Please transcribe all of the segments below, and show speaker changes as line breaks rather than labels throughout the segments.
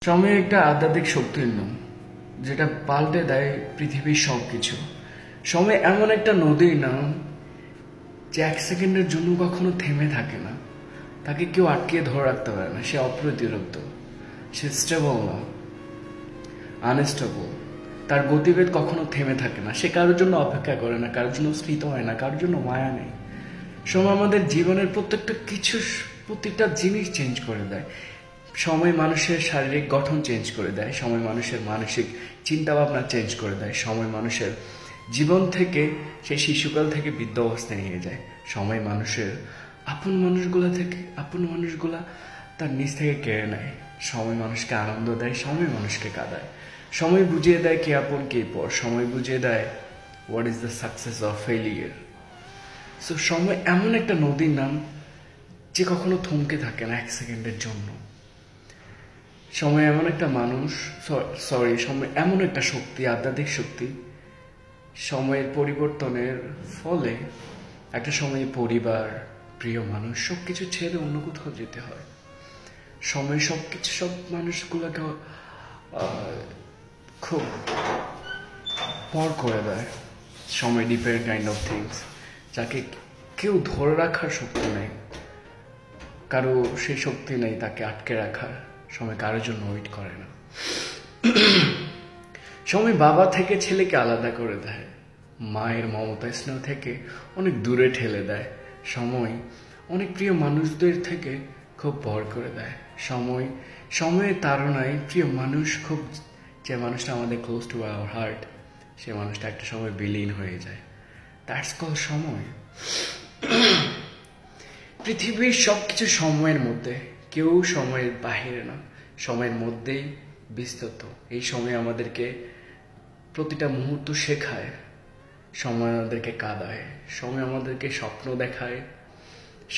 সময় একটা আধ্যাত্মিক শক্তির নাম, যেটা পাল্টে দেয় পৃথিবীর সব কিছু। সময় এমন একটা নদীর নাম যে 1 সেকেন্ডের জন্য কখনো থেমে থাকে না। তাকে কেউ আটকে ধরে রাখতে পারে না। সে অপ্রতিরোধ্য, সে স্টেবল না, আনস্টেবল। তার গতিবেগ কখনো থেমে থাকে না। সে কারোর জন্য অপেক্ষা করে না, কারোর জন্য স্মৃত হয় না, কারোর জন্য মায়া নেই। সময় আমাদের জীবনের প্রত্যেকটা জিনিস চেঞ্জ করে দেয়। সময় মানুষের শারীরিক গঠন চেঞ্জ করে দেয়। সময় মানুষের মানসিক চিন্তাভাবনা চেঞ্জ করে দেয়। সময় মানুষের জীবন থেকে, সেই শিশুকাল থেকে বৃদ্ধ অবস্থায় নিয়ে যায়। সময় মানুষের আপন মানুষগুলা তার নিজ থেকে কেড়ে নেয়। সময় মানুষকে আনন্দ দেয়, সময় মানুষকে কাঁদায়। সময় বুঝিয়ে দেয় কে আপন কে পর। সময় বুঝিয়ে দেয় what is the success of failure. So সময় এমন একটা নদীর নাম যে কখনো থমকে থাকে না 1 সেকেন্ডের জন্য। সময় এমন একটা সময় এমন একটা শক্তি, আধ্যাত্মিক শক্তি। সময়ের পরিবর্তনের ফলে একটা সময় পরিবার, প্রিয় মানুষ সবকিছু ছেড়ে অন্য কোথাও যেতে হয়। সময় সব মানুষগুলোকে খুব পর করে দেয়। সময় ডিফারেন্ট কাইন্ড অফ থিংস, যাকে কেউ ধরে রাখার শক্তি নেই, কারো সেই শক্তি নেই তাকে আটকে রাখার। সময় কারোর জন্য ওয়েট করে না। সময় বাবা থেকে ছেলেকে আলাদা করে দেয়, মায়ের মমতা স্নেহ থেকে অনেক দূরে ঠেলে দেয়। সময় অনেক প্রিয় মানুষদের থেকে খুব পর করে দেয়। সময়ের তাড়নায় প্রিয় মানুষ যে মানুষটা আমাদের ক্লোজ টু আওয়ার হার্ট, সে মানুষটা একটা সময় বিলীন হয়ে যায়। দ্যাটস কল সময়। পৃথিবীর সব কিছু সময়ের মধ্যে, কেউ সময়ের বাহিরে না, সময়ের মধ্যেই বিস্তৃত। এই সময় আমাদেরকে প্রতিটা মুহূর্ত শেখায়, সময় আমাদেরকে কাঁদায়, সময় আমাদেরকে স্বপ্ন দেখায়,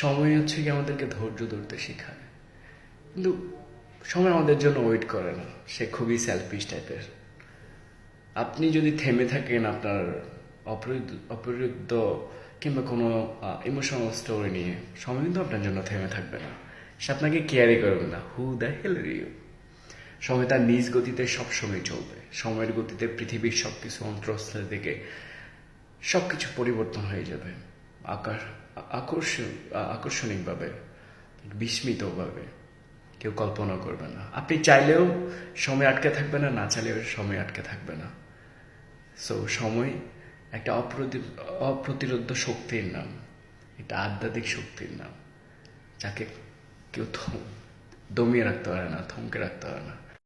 সময় হচ্ছে কি আমাদেরকে ধৈর্য ধরতে শেখায়। কিন্তু সময় আমাদের জন্য ওয়েট করে না, সে খুবই সেলফিশ টাইপের। আপনি যদি থেমে থাকেন আপনার অপরিদ্ধ কিংবা কোনো ইমোশনাল স্টোরি নিয়ে, সময় কিন্তু আপনার জন্য থেমে থাকবে না, সে আপনাকে কেয়ারই করবে না। Who the hell are you? সময় তার নিজ গতিতে সবসময় চলবে। সময়ের গতিতে পৃথিবীর সবকিছু অন্তরস্থল থেকে সবকিছু পরিবর্তন হয়ে যাবে, আকর্ষণিকভাবে, বিস্মিতভাবে। কেউ কল্পনা করবে না। আপনি চাইলেও সময় আটকে থাকবে না, না চাইলেও সময় আটকে থাকবে না। সো সময় একটা অপ্রতিরোধ্য শক্তির নাম, একটা আধ্যাত্মিক শক্তির নাম, যাকে কেউ দমিয়ে রাখতে পারে না, থমকে রাখতে পারে না।